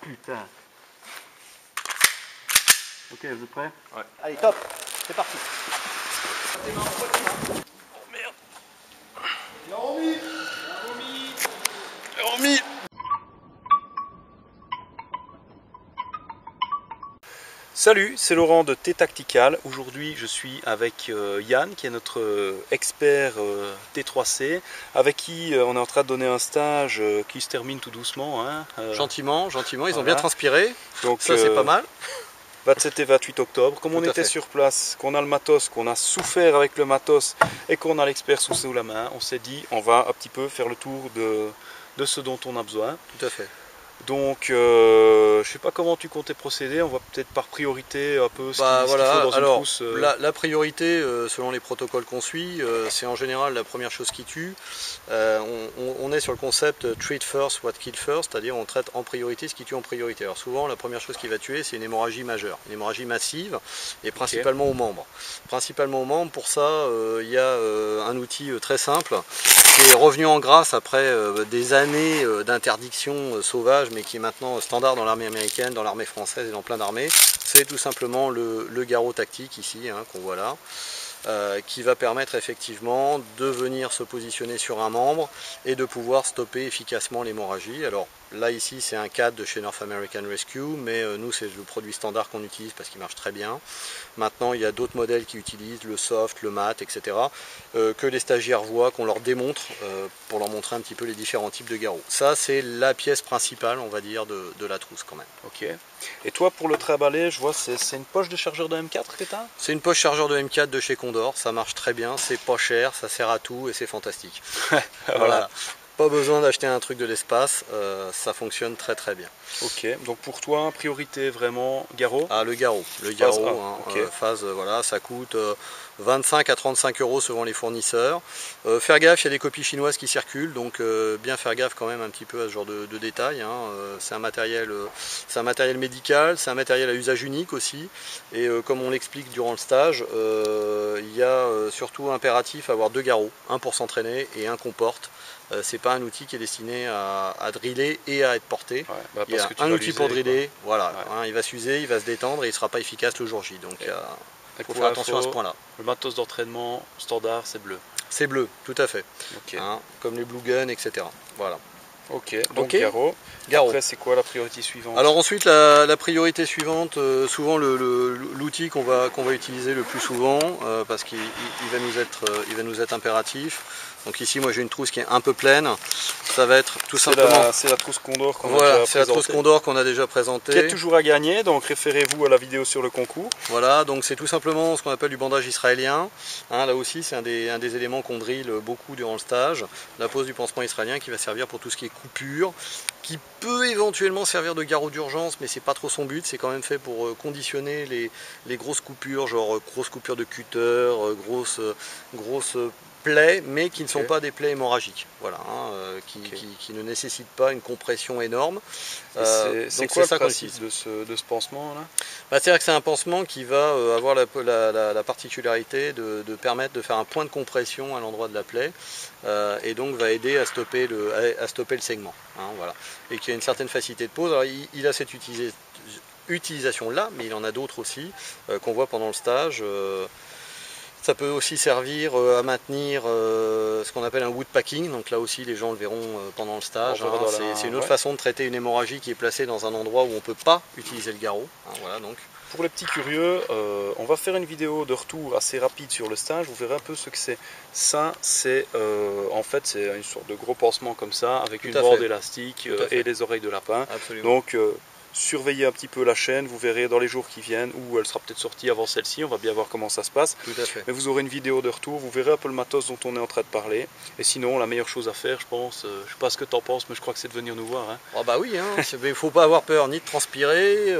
Putain. Ok, vous êtes prêts? Ouais. Allez, top, c'est parti. Oh merde. Il a remis. Il a remis. Salut, c'est Laurent de T-Tactical. Aujourd'hui, je suis avec Yann, qui est notre expert T3C, avec qui on est en train de donner un stage qui se termine tout doucement. Hein, Gentiment, gentiment, ils ont voilà. bien transpiré. Donc, ça, c'est pas mal. 27 et 28 octobre. Comme on Tout à était fait. sur place, qu'on a le matos, qu'on a souffert avec le matos et qu'on a l'expert sous la main, on s'est dit on va un petit peu faire le tour de ce dont on a besoin. Tout à fait. Donc, je sais pas comment tu comptais procéder. On va peut-être par priorité un peu ce qu'il faut dans une alors, trousse. la priorité, selon les protocoles qu'on suit, c'est en général la première chose qui tue. On est sur le concept treat first, what kill first, c'est-à-dire on traite en priorité ce qui tue en priorité. Alors souvent, la première chose qui va tuer, c'est une hémorragie majeure, une hémorragie massive, et principalement aux membres. Principalement aux membres, pour ça, il y a un outil très simple, qui est revenu en grâce après des années d'interdiction sauvage, mais qui est maintenant standard dans l'armée américaine, dans l'armée française et dans plein d'armées. C'est tout simplement le garrot tactique ici, hein, qu'on voit là, qui va permettre effectivement de venir se positionner sur un membre et de pouvoir stopper efficacement l'hémorragie. Alors là ici c'est un cadre de chez North American Rescue, mais nous c'est le produit standard qu'on utilise parce qu'il marche très bien. Maintenant il y a d'autres modèles qui utilisent le soft, le mat, etc. Que les stagiaires voient, qu'on leur démontre pour leur montrer un petit peu les différents types de garrots. Ça c'est la pièce principale, on va dire, de la trousse quand même. Ok. Et toi, pour le trimballer, je vois, c'est une poche de chargeur de M4 que tu as? C'est une poche chargeur de M4 de chez Condor, ça marche très bien, c'est pas cher, ça sert à tout et c'est fantastique. Voilà. Pas besoin d'acheter un truc de l'espace, ça fonctionne très très bien. Ok, donc pour toi, priorité vraiment garrot? Ah, le garrot, phase, voilà, ça coûte 25 à 35 euros selon les fournisseurs. Faire gaffe, il y a des copies chinoises qui circulent, donc bien faire gaffe quand même un petit peu à ce genre de détails. Hein. C'est un matériel médical, c'est un matériel à usage unique aussi. Et comme on l'explique durant le stage, il y a surtout impératif à avoir deux garrots, un pour s'entraîner et un qu'on porte. C'est pas un outil qui est destiné à driller et à être porté. Ouais, il y a un outil pour driller, voilà, hein, il va s'user, il va se détendre et il ne sera pas efficace le jour J. Donc il faut faire attention à ce point-là. Le matos d'entraînement standard, c'est bleu. C'est bleu, tout à fait. Okay. Hein, comme les Blue Gun, etc. Voilà. Ok, donc garrot. Après, c'est quoi la priorité suivante? Alors ensuite, la priorité suivante, souvent l'outil qu'on va utiliser le plus souvent, parce qu'il va nous être impératif. Donc ici, moi j'ai une trousse qui est un peu pleine. Ça va être tout simplement. C'est la trousse Condor qu'on a voilà, déjà c'est la trousse Condor qu'on a déjà présentée. Qui est toujours à gagner, donc référez-vous à la vidéo sur le concours. Voilà, donc c'est tout simplement ce qu'on appelle du bandage israélien. Hein, là aussi, c'est un des éléments qu'on drille beaucoup durant le stage. La pose du pansement israélien qui va servir pour tout ce qui est coupure, qui peut éventuellement servir de garrot d'urgence, mais c'est pas trop son but. C'est quand même fait pour conditionner les grosses coupures, genre grosses coupures de cutter, grosses plaies, mais qui ne sont pas des plaies hémorragiques, voilà, hein, qui ne nécessitent pas une compression énorme. C'est quoi le principe de ce pansement là? C'est-à-dire que c'est un pansement qui va avoir la particularité de permettre de faire un point de compression à l'endroit de la plaie, et donc va aider à stopper le segment, hein, voilà. Et qui a une certaine facilité de pose. Alors, il a cette utilisation là, mais il en a d'autres aussi qu'on voit pendant le stage. Ça peut aussi servir à maintenir ce qu'on appelle un wood packing, donc là aussi les gens le verront pendant le stage. Hein. C'est une autre façon de traiter une hémorragie qui est placée dans un endroit où on ne peut pas utiliser le garrot. Hein, voilà, donc. Pour les petits curieux, on va faire une vidéo de retour assez rapide sur le stage, vous verrez un peu ce que c'est. Ça, c'est en fait c'est une sorte de gros pansement comme ça, avec une bande élastique et des oreilles de lapin. Absolument. Donc surveillez un petit peu la chaîne, vous verrez dans les jours qui viennent, ou elle sera peut-être sortie avant celle-ci, on va bien voir comment ça se passe. Tout à fait. Mais vous aurez une vidéo de retour, vous verrez un peu le matos dont on est en train de parler. Et sinon, la meilleure chose à faire, je pense, je sais pas ce que tu en penses, mais je crois que c'est de venir nous voir. Hein. Oh bah oui, hein, il ne faut pas avoir peur ni de transpirer,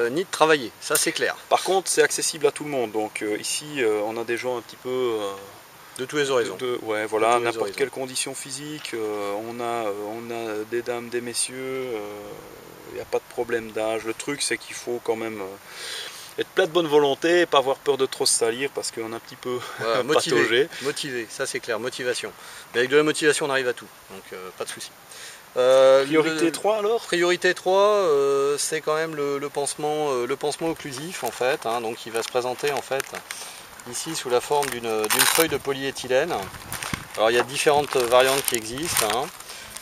ni de travailler, ça c'est clair. Par contre, c'est accessible à tout le monde, donc ici, on a des gens un petit peu... de tous les horizons. Ouais, voilà, n'importe quelle condition physique, on a des dames, des messieurs, il n'y a pas de problème d'âge. Le truc, c'est qu'il faut quand même être plein de bonne volonté et pas avoir peur de trop se salir parce qu'on est un petit peu motivé, ça c'est clair, motivation. Mais avec de la motivation, on arrive à tout, donc pas de souci. Priorité 3 alors? Priorité 3, c'est quand même le pansement occlusif en fait, hein, donc il va se présenter en fait ici sous la forme d'une feuille de polyéthylène. Alors il y a différentes variantes qui existent, hein.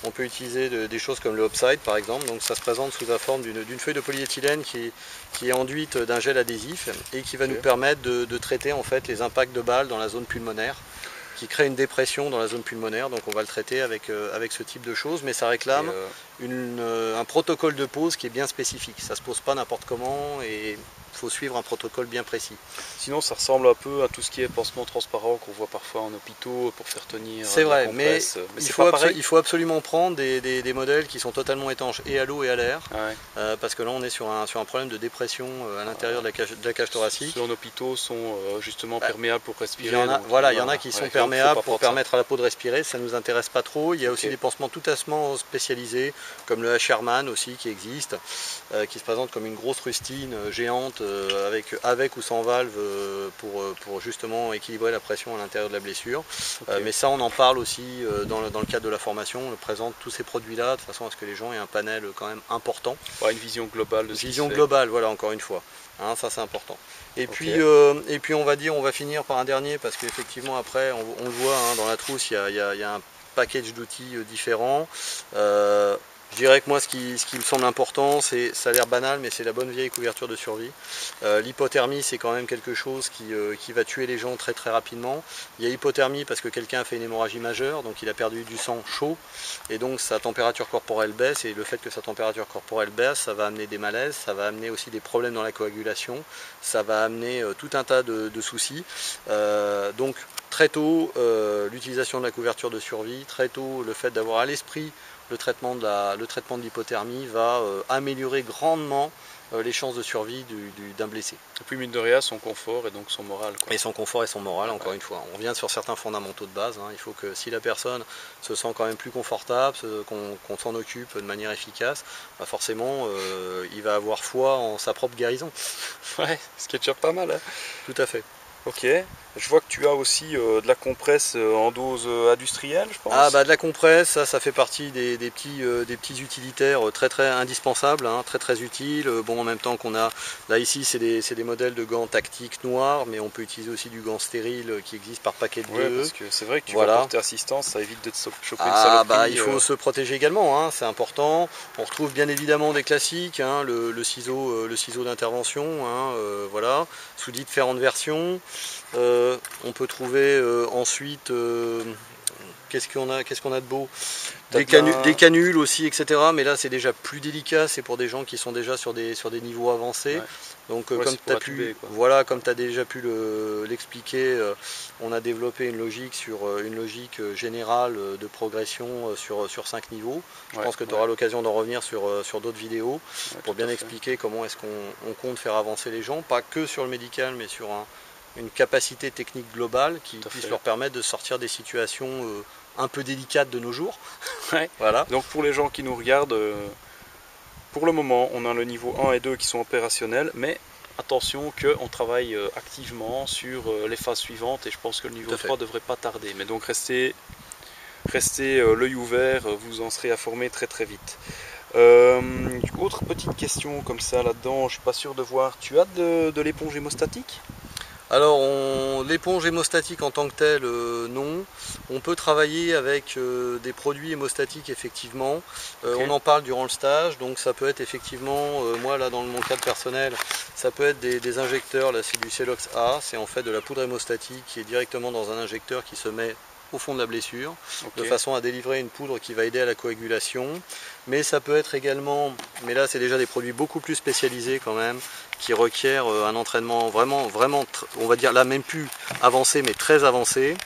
On peut utiliser des choses comme le Hopside par exemple, donc ça se présente sous la forme d'une feuille de polyéthylène qui est enduite d'un gel adhésif et qui va nous permettre de traiter en fait les impacts de balles dans la zone pulmonaire, qui crée une dépression dans la zone pulmonaire, donc on va le traiter avec ce type de choses, mais ça réclame un protocole de pose qui est bien spécifique, ça se pose pas n'importe comment et il faut suivre un protocole bien précis. Sinon ça ressemble un peu à tout ce qui est pansement transparent qu'on voit parfois en hôpitaux pour faire tenir. C'est vrai, mais il faut absolument prendre des modèles qui sont totalement étanches et à l'eau et à l'air, parce que là on est sur un problème de dépression à l'intérieur de la cage thoracique. Ceux en hôpitaux sont justement perméables pour respirer. Il y en a qui sont perméables pour permettre à la peau de respirer, ça ne nous intéresse pas trop. Il y a aussi des pansements tout à fait spécialisés, comme le Sherman aussi qui existe, qui se présente comme une grosse rustine géante avec ou sans valve pour justement équilibrer la pression à l'intérieur de la blessure. Mais ça on en parle aussi dans le cadre de la formation, on présente tous ces produits là de façon à ce que les gens aient un panel quand même important. Une vision globale de ce vision globale, voilà, encore une fois, hein, ça c'est important. Et puis on va finir par un dernier, parce qu'effectivement après on le voit, hein, dans la trousse il y a un package d'outils différents. Je dirais que moi ce qui me semble important, ça a l'air banal, mais c'est la bonne vieille couverture de survie. L'hypothermie, c'est quand même quelque chose qui va tuer les gens très très rapidement. Il y a hypothermie parce que quelqu'un a fait une hémorragie majeure, donc il a perdu du sang chaud, et donc sa température corporelle baisse, et le fait que sa température corporelle baisse, ça va amener des malaises, ça va amener aussi des problèmes dans la coagulation, ça va amener tout un tas de soucis. Donc très tôt, l'utilisation de la couverture de survie, très tôt le fait d'avoir à l'esprit le traitement de l'hypothermie va améliorer grandement les chances de survie d'un blessé. Et puis mine de rien, son confort et donc son moral. Et son confort et son moral, encore une fois. On revient sur certains fondamentaux de base, hein. Il faut que si la personne se sent quand même plus confortable, qu'on s'en occupe de manière efficace, bah forcément il va avoir foi en sa propre guérison. Ouais, ce qui est déjà pas mal. Hein. Tout à fait. Ok, je vois que tu as aussi de la compresse en dose industrielle, je pense. Ah bah de la compresse, ça fait partie des petits utilitaires très très indispensables, hein, très très utiles. Bon, en même temps qu'on a, là ici c'est des modèles de gants tactiques noirs, mais on peut utiliser aussi du gant stérile qui existe par paquet de deux. Parce que c'est vrai que tu vas porter assistance, ça évite de te choper une saloperie. Ah bah il faut se protéger également, hein, c'est important. On retrouve bien évidemment des classiques, hein, le ciseau d'intervention, hein, voilà, sous différentes versions. On peut trouver ensuite, qu'est-ce qu'on a de beau, des canules aussi, etc. Mais là c'est déjà plus délicat, c'est pour des gens qui sont déjà sur des niveaux avancés. Ouais. Donc comme tu as déjà pu l'expliquer, on a développé une logique générale de progression sur 5 niveaux. Je pense que tu auras l'occasion d'en revenir sur d'autres vidéos pour bien expliquer comment est-ce qu'on compte faire avancer les gens, pas que sur le médical, mais sur une capacité technique globale qui puisse leur permettre de sortir des situations un peu délicates de nos jours. Ouais. Voilà. Donc pour les gens qui nous regardent, pour le moment on a le niveau 1 et 2 qui sont opérationnels, mais attention qu'on travaille activement sur les phases suivantes, et je pense que le niveau 3 ne devrait pas tarder. Mais donc restez l'œil ouvert, vous en serez informé très très vite. Autre petite question comme ça là-dedans, je suis pas sûr de voir, tu as de l'éponge hémostatique ? Alors l'éponge hémostatique en tant que telle, non. On peut travailler avec des produits hémostatiques effectivement. On en parle durant le stage, donc ça peut être effectivement, moi là dans mon cadre personnel, ça peut être des injecteurs, là c'est du Celox A, c'est en fait de la poudre hémostatique qui est directement dans un injecteur qui se met au fond de la blessure, de façon à délivrer une poudre qui va aider à la coagulation. Mais ça peut être également, mais là c'est déjà des produits beaucoup plus spécialisés quand même, qui requièrent un entraînement vraiment, on va dire là même plus avancé, mais très avancé,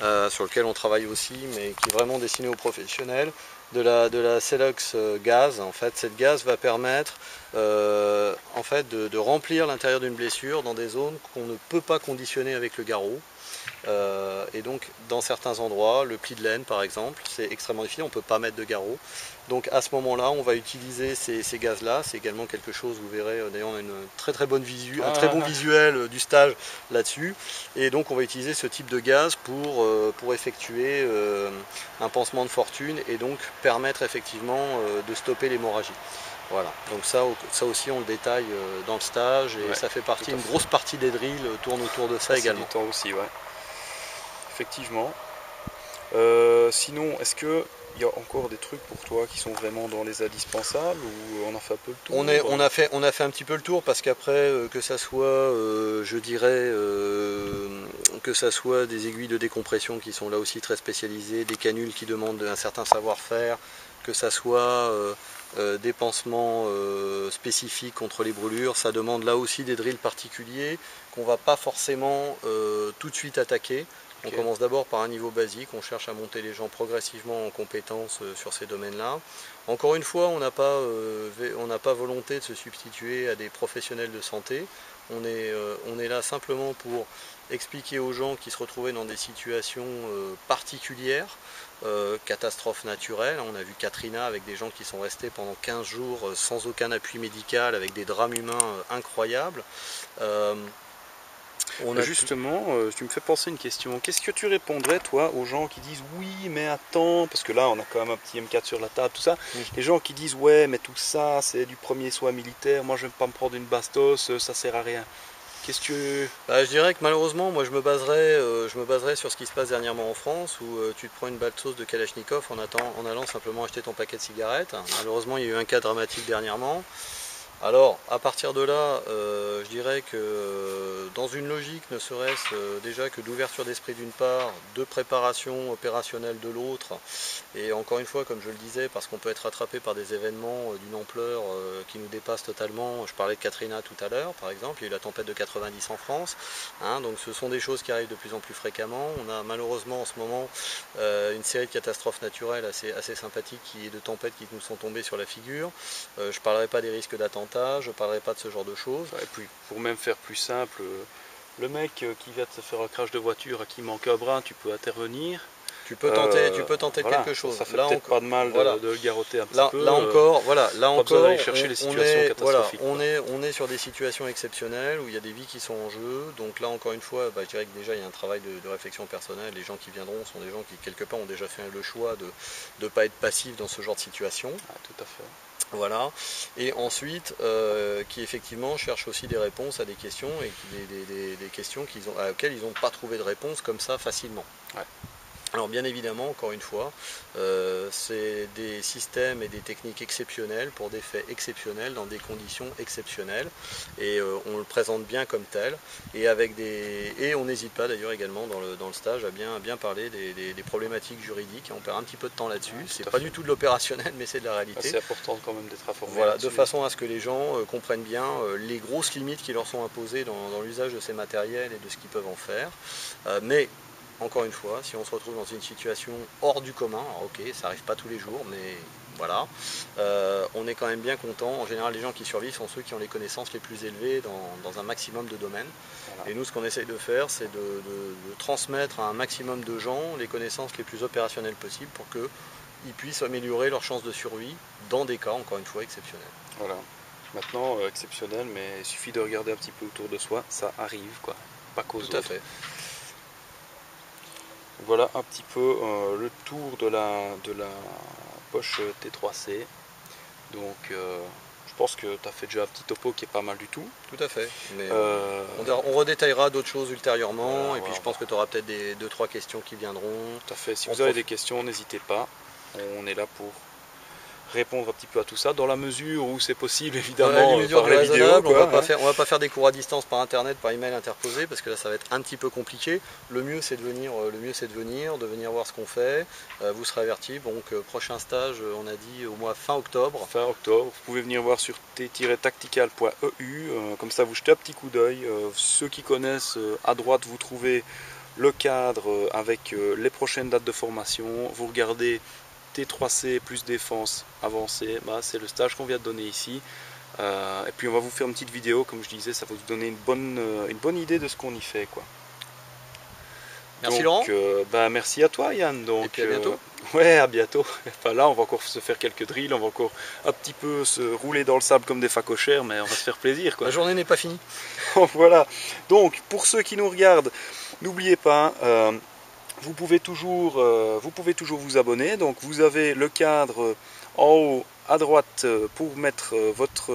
sur lequel on travaille aussi, mais qui est vraiment destiné aux professionnels. De la Celox gaz, en fait, cette gaz va permettre en fait, de remplir l'intérieur d'une blessure dans des zones qu'on ne peut pas conditionner avec le garrot. Et donc dans certains endroits, le pli de laine par exemple, c'est extrêmement difficile, on ne peut pas mettre de garrot. Donc à ce moment-là, on va utiliser ces gaz-là. C'est également quelque chose, vous verrez, d'ailleurs on a une très bonne un très bon visuel du stage là-dessus. Et donc on va utiliser ce type de gaz pour effectuer un pansement de fortune et donc permettre effectivement de stopper l'hémorragie. Voilà, donc ça aussi on le détaille dans le stage et ça fait partie, une grosse partie des drills tourne autour de ça également. Du temps aussi, ouais. Effectivement. Sinon, est-ce que il y a encore des trucs pour toi qui sont vraiment dans les indispensables ou on a fait un peu le tour? On a fait un petit peu le tour parce qu'après, que ça soit, je dirais, que ça soit des aiguilles de décompression qui sont là aussi très spécialisées, des canules qui demandent un certain savoir-faire, que ça soit des pansements spécifiques contre les brûlures, ça demande là aussi des drills particuliers qu'on ne va pas forcément tout de suite attaquer. On commence d'abord par un niveau basique, on cherche à monter les gens progressivement en compétences sur ces domaines-là. Encore une fois, on n'a pas volonté de se substituer à des professionnels de santé. On est là simplement pour expliquer aux gens qui se retrouvaient dans des situations particulières, catastrophes naturelles. On a vu Katrina avec des gens qui sont restés pendant 15 jours sans aucun appui médical, avec des drames humains incroyables. Justement, tu me fais penser une question. Qu'est-ce que tu répondrais, toi, aux gens qui disent oui, mais attends, parce que là, on a quand même un petit M4 sur la table, tout ça. Les gens qui disent ouais, mais tout ça, c'est du premier soin militaire. Moi, je ne vais pas me prendre une bastos, ça sert à rien. Qu'est-ce que je dirais que malheureusement, moi, je me baserais sur ce qui se passe dernièrement en France, où tu te prends une bastos de Kalachnikov en allant simplement acheter ton paquet de cigarettes. Malheureusement, il y a eu un cas dramatique dernièrement. Alors, à partir de là, je dirais que dans une logique, ne serait-ce déjà que d'ouverture d'esprit d'une part, de préparation opérationnelle de l'autre, et encore une fois, comme je le disais, parce qu'on peut être rattrapé par des événements d'une ampleur qui nous dépasse totalement. Je parlais de Katrina tout à l'heure, par exemple, il y a eu la tempête de 90 en France, donc ce sont des choses qui arrivent de plus en plus fréquemment. On a malheureusement en ce moment une série de catastrophes naturelles assez sympathiques et de tempêtes qui nous sont tombées sur la figure. Je ne parlerai pas des risques d'attentats. Je ne parlerai pas de ce genre de choses. Et puis, pour même faire plus simple, le mec qui vient de se faire un crash de voiture, à qui manque un bras, tu peux intervenir. Tu peux tenter voilà, quelque chose. Ça fait peut-être pas de mal de le garrotter un petit peu. Là encore, chercher les situations catastrophiques. On est sur des situations exceptionnelles où il y a des vies qui sont en jeu. Donc là, encore une fois, je dirais que déjà il y a un travail de réflexion personnelle. Les gens qui viendront sont des gens qui quelque part ont déjà fait le choix de ne pas être passifs dans ce genre de situation. Ah, tout à fait. Voilà, et ensuite qui effectivement cherchent aussi des réponses à des questions et des questions auxquelles ils n'ont pas trouvé de réponse comme ça facilement. Ouais. Alors bien évidemment, encore une fois, c'est des systèmes et des techniques exceptionnelles pour des faits exceptionnels dans des conditions exceptionnelles et on le présente bien comme tel et on n'hésite pas d'ailleurs également dans le stage à bien parler des problématiques juridiques. On perd un petit peu de temps là-dessus, c'est pas du tout de l'opérationnel mais c'est de la réalité. C'est important quand même d'être informé. Voilà, de façon à ce que les gens comprennent bien les grosses limites qui leur sont imposées dans l'usage de ces matériels et de ce qu'ils peuvent en faire. Mais encore une fois, si on se retrouve dans une situation hors du commun, alors ok, ça n'arrive pas tous les jours, mais voilà, on est quand même bien content. En général, les gens qui survivent sont ceux qui ont les connaissances les plus élevées dans un maximum de domaines. Voilà. Et nous, ce qu'on essaye de faire, c'est de transmettre à un maximum de gens les connaissances les plus opérationnelles possibles pour qu'ils puissent améliorer leurs chances de survie dans des cas, encore une fois, exceptionnels. Voilà. Maintenant, exceptionnel, mais il suffit de regarder un petit peu autour de soi, ça arrive, quoi. Pas qu'aux autres. Tout à fait. Voilà un petit peu le tour de la poche T3C. Donc je pense que tu as fait déjà un petit topo qui est pas mal du tout. Tout à fait. Mais on redétaillera d'autres choses ultérieurement et puis je pense que tu auras peut-être 2-3 questions qui viendront. Tout à fait. Si vous avez des questions, n'hésitez pas. On est là pour répondre un petit peu à tout ça dans la mesure où c'est possible évidemment par la vidéo. On va pas faire des cours à distance par internet, par email interposé parce que là ça va être un petit peu compliqué. Le mieux c'est de venir voir ce qu'on fait. Vous serez avertis. Donc prochain stage, on a dit au mois fin octobre. Fin octobre. Vous pouvez venir voir sur t-tactical.eu. Comme ça vous jetez un petit coup d'œil. Ceux qui connaissent, à droite vous trouvez le cadre avec les prochaines dates de formation. Vous regardez T3C plus défense avancée, c'est le stage qu'on vient de donner ici. Et puis on va vous faire une petite vidéo, comme je disais, ça va vous donner une bonne idée de ce qu'on y fait, quoi. Merci donc, Laurent. Merci à toi Yann. Donc, et puis à bientôt. Ouais, à bientôt. Enfin, là, on va encore se faire quelques drills, on va encore un petit peu se rouler dans le sable comme des facochères, mais on va se faire plaisir, quoi. La journée n'est pas finie. Voilà. Donc, pour ceux qui nous regardent, n'oubliez pas, vous pouvez toujours vous abonner. Donc, vous avez le cadre en haut à droite pour mettre votre...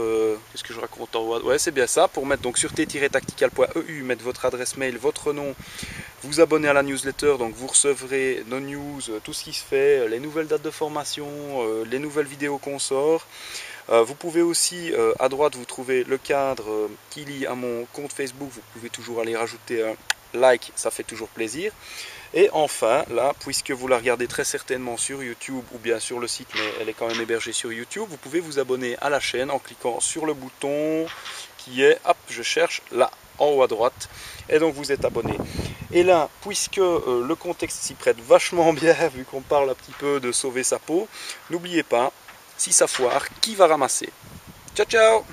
Qu'est-ce que je raconte en haut? Ouais, c'est bien ça. Pour mettre donc sur t-tactical.eu, mettre votre adresse mail, votre nom, vous abonner à la newsletter, donc vous recevrez nos news, tout ce qui se fait, les nouvelles dates de formation, les nouvelles vidéos qu'on sort. Vous pouvez aussi, à droite, vous trouvez le cadre qui lie à mon compte Facebook. Vous pouvez toujours aller rajouter un like, ça fait toujours plaisir. Et enfin, là, puisque vous la regardez très certainement sur YouTube ou bien sur le site, mais elle est quand même hébergée sur YouTube, vous pouvez vous abonner à la chaîne en cliquant sur le bouton qui est, hop, je cherche, là, en haut à droite. Et donc vous êtes abonné. Et là, puisque le contexte s'y prête vachement bien, vu qu'on parle un petit peu de sauver sa peau, n'oubliez pas, si ça foire, qui va ramasser? Ciao, ciao!